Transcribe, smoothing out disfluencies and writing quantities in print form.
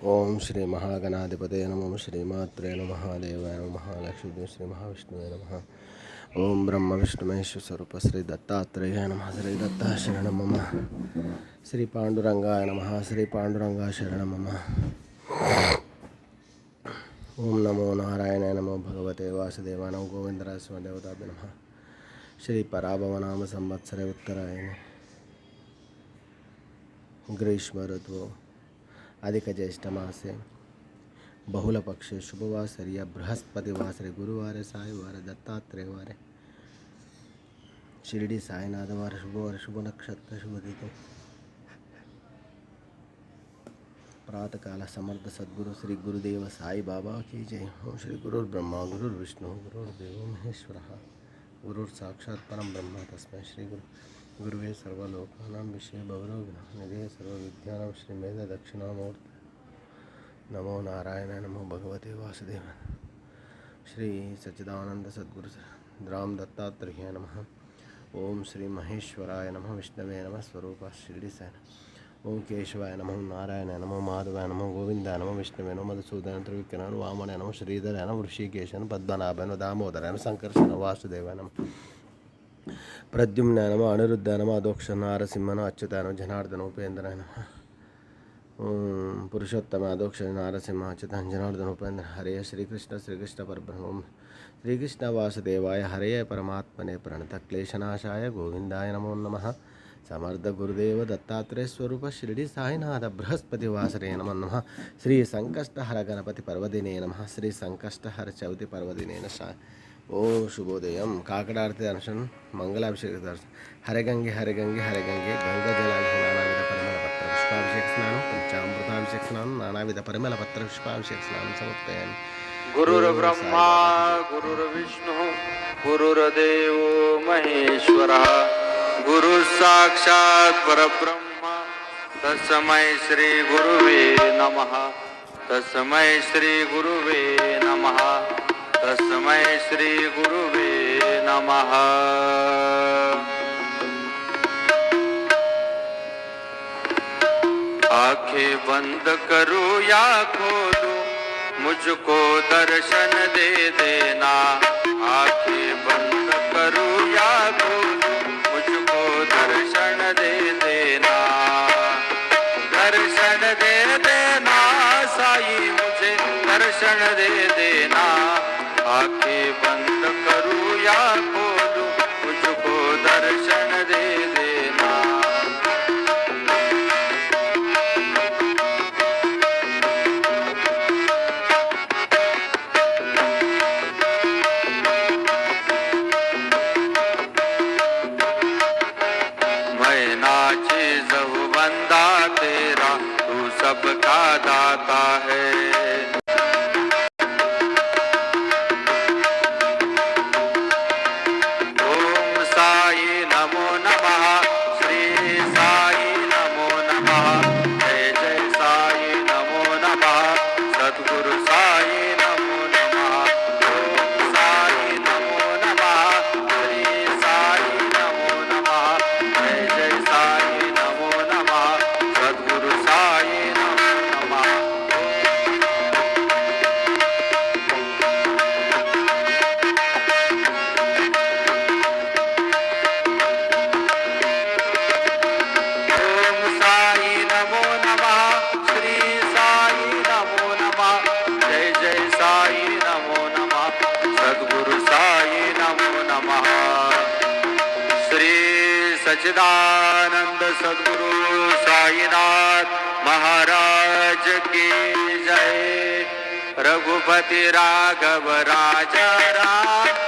ओम श्री महागणाधिपते नमः श्रीमात्रे नमः देवाय नमः लक्ष्मी श्री महाविष्णुवे नमः। ओम ब्रह्म विष्णु महेश्वर स्वरूप श्री दत्तात्रेय नमः। श्री दत्ता शरण मम। श्री पांडुरंगाय नमः। श्री पांडुरंगा शरण मम। ओम नमो नारायणाय नमो भगवते वासुदेवाय नमो गोविंदराय स्वदेवताभ्य नमः। श्री पराभव नाम संवत्सरे उत्तरायणे ग्रीष्म ऋतु अधिक ज्येष्ठ मासे बहुल पक्षे शुभवासरिया बृहस्पतिवासरे गुरुवारे सायवारे दत्तात्रेयवारे शिरडी साईनाथवारे शुभवार शुभ नक्षत्र शुभ तिथि प्रातः काल समर्थ सद्गुरु श्री गुरुदेव साई बाबा की जय। ओम श्री गुरुर्ब्रह्मा गुरुर्विष्णु गुरुर्देवो महेश्वरः गुरुर् साक्षात् परम ब्रह्म तस्मै श्री गुरुवे सर्वलोकानां विषये भवरोगिणः सर्वविद्यानां श्रीमेध दक्षिणामूर्ति नमो नारायणाय नमो भगवते वासुदेवाय श्री सच्चिदानंद सद्गुरु राम दत्तात्रेयाय नमः। ओम श्री महेश्वराय नमः विष्णवे नमः स्वरूप शिरडी साई। ओम केशवाय नमः नारायणाय नमः माधवाय नमः गोविंदाय नमः विष्णवे नमः मधुसूदनाय त्रिविक्रमाय वामनाय नमः श्रीधराय नमः ऋषिकेशाय पद्मनाभाय नमः दामोदराय संकर्षणाय वासुदेवाय नमः प्रद्युम्नाय नमः अनिरुद्धाय नमः अधोक्ष नारसिंहाय अच्युताय नमः जनार्दन उपेन्द्राय नमः। ओम पुरुषोत्तम अधोक्ष नारसिंह अच्युताय जनार्दन उपेन्द्र हरे श्रीकृष्ण परब्रह्म श्रीकृष्ण वासुदेवाय हरे परमात्मने प्रणत क्लेशनाशाय गोविंदाय नमो नमः। समर्थ गुरुदेव दत्तात्रेय स्वरूप शिरडी साईनाथ बृहस्पतिवासरे नमो नमः। श्री संकष्टहर गणपति पर्वदिने नमः। श्री संकष्टहर चौति पर्वदिने नमः। ओ शुभोदयम काकडारती दर्शन मंगलाभिषेक दर्शन हरे गंगे गंगा जलाभिषेक नानाविध परिमल पत्र पुष्पाभिषेक स्नान पंचामृताभिषेक स्नान नानाविध परिमल पत्र पुष्पाभिषेक स्नान समर्पयामि। गुरुर्ब्रह्मा गुरुर्विष्णु गुरुर्देवो महेश्वरः गुरुः साक्षात् परब्रह्म तस्मै श्री गुरुवे नमः। तस्मै श्री गुरुवे नमः। तस्मै श्री गुरुवे नमः। आंखें बंद करूं या खोलूं मुझको दर्शन दे देना। आंखें बंद करूं या खोलूं मुझको दर्शन दे देना। दर्शन दे देना साईं मुझे दर्शन दे देना। आंखें बंद करूं या खोलूं मुझको दर्शन दे देना। मैं नाचे जहु बंदा तेरा तू सबका दाता है। सच्चिदानंद सद्गुरु साईनाथ महाराज की जय। रघुपति राघव राजा राम